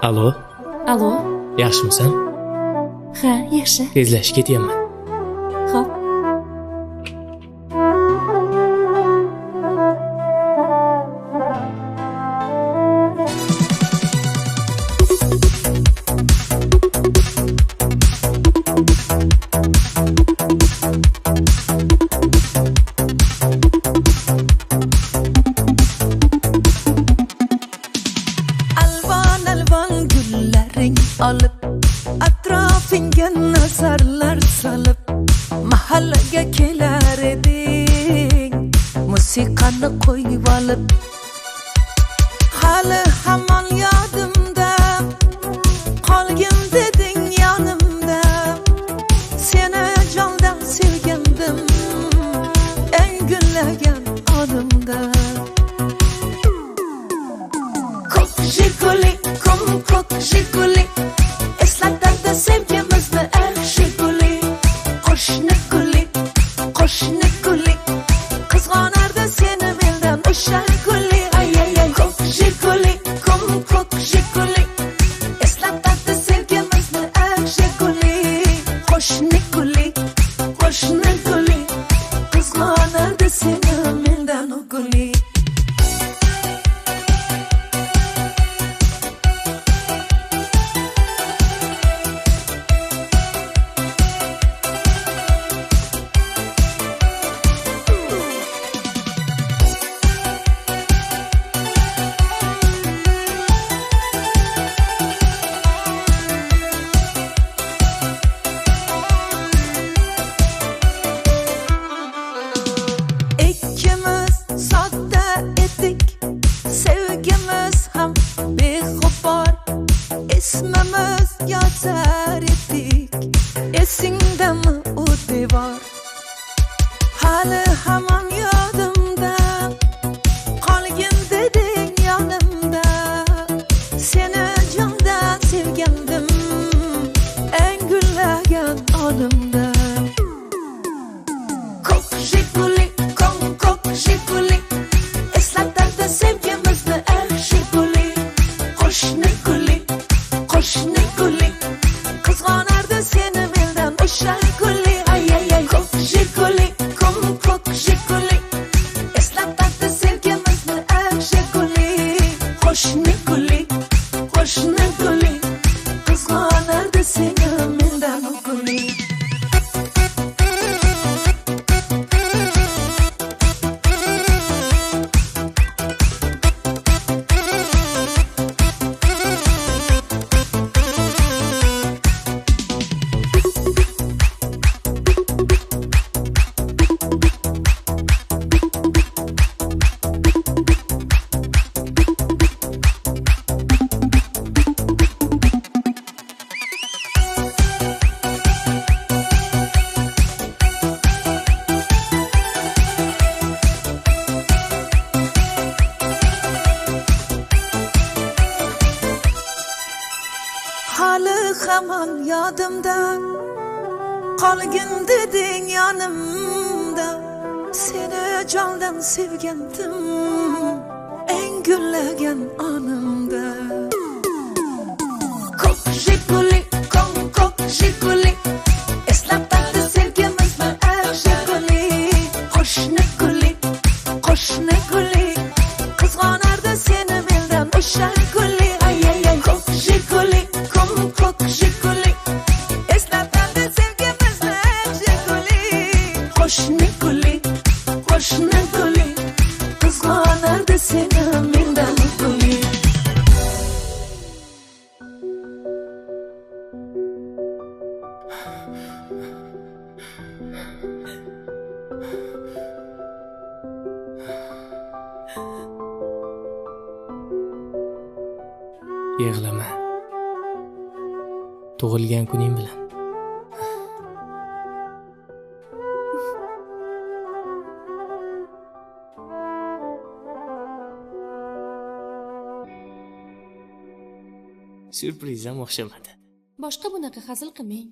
Alo, Alo, yaxshimisan? ha, yaxshi. Tezlashib ketyapman. Xo'p. Alvon alvon gullaring olib atrofingga nazarlar solib mahallaga kelar eding musiqani qo'yib olib hali hamon yodimda qolgin deding yonimda seni jondan sevgandim eng gullagan onimda Ko'k Jiguli, ko'k Jiguli eslatadi sevgimizni ey Jiguli qo'shni guli qizg'onardi seni mendan o'sha guli ay ay ay Ko'k Jiguli eslatadi sevgimizni ey Jiguli qo'shni guli qizg'onardi seni mendan o guli İkimiz sodda edik, sevgimiz ham beg'ubor, ismimiz yozar edik, esingdami u devor? Hali hamon yodimda, qolgin deding yonimda, seni jondan sevgandim, eng gullagan onimda. Ko'k Jiguli eslatadi sevgimizni ey Jiguli qo'shni guli qizg'onardi seni mendan o'sha guli ay ay ay Ko'k Jiguli eslatadi sevgimizni ey Jiguli qo'shni guli qizg'onardi seni mendan o guli Hali hamon yodimda, qolgin deding yonimda, seni jondan sevgandim, eng gullagan onimda. Ko'k Jiguli eslatadi sevgimizni ey Jiguli qo'shni guli qizg'onardi seni mendan o'sha guli ay ay ay Ko'k Jiguli eslatadi sevgimizni ey Jiguli qo'shni guli qizg'onardi seni mendan guli Yig'lama. Tug'ilgan kuning bilan. Syurprizam o'xshamadi. Boshqa bunaqa hazil qilmang.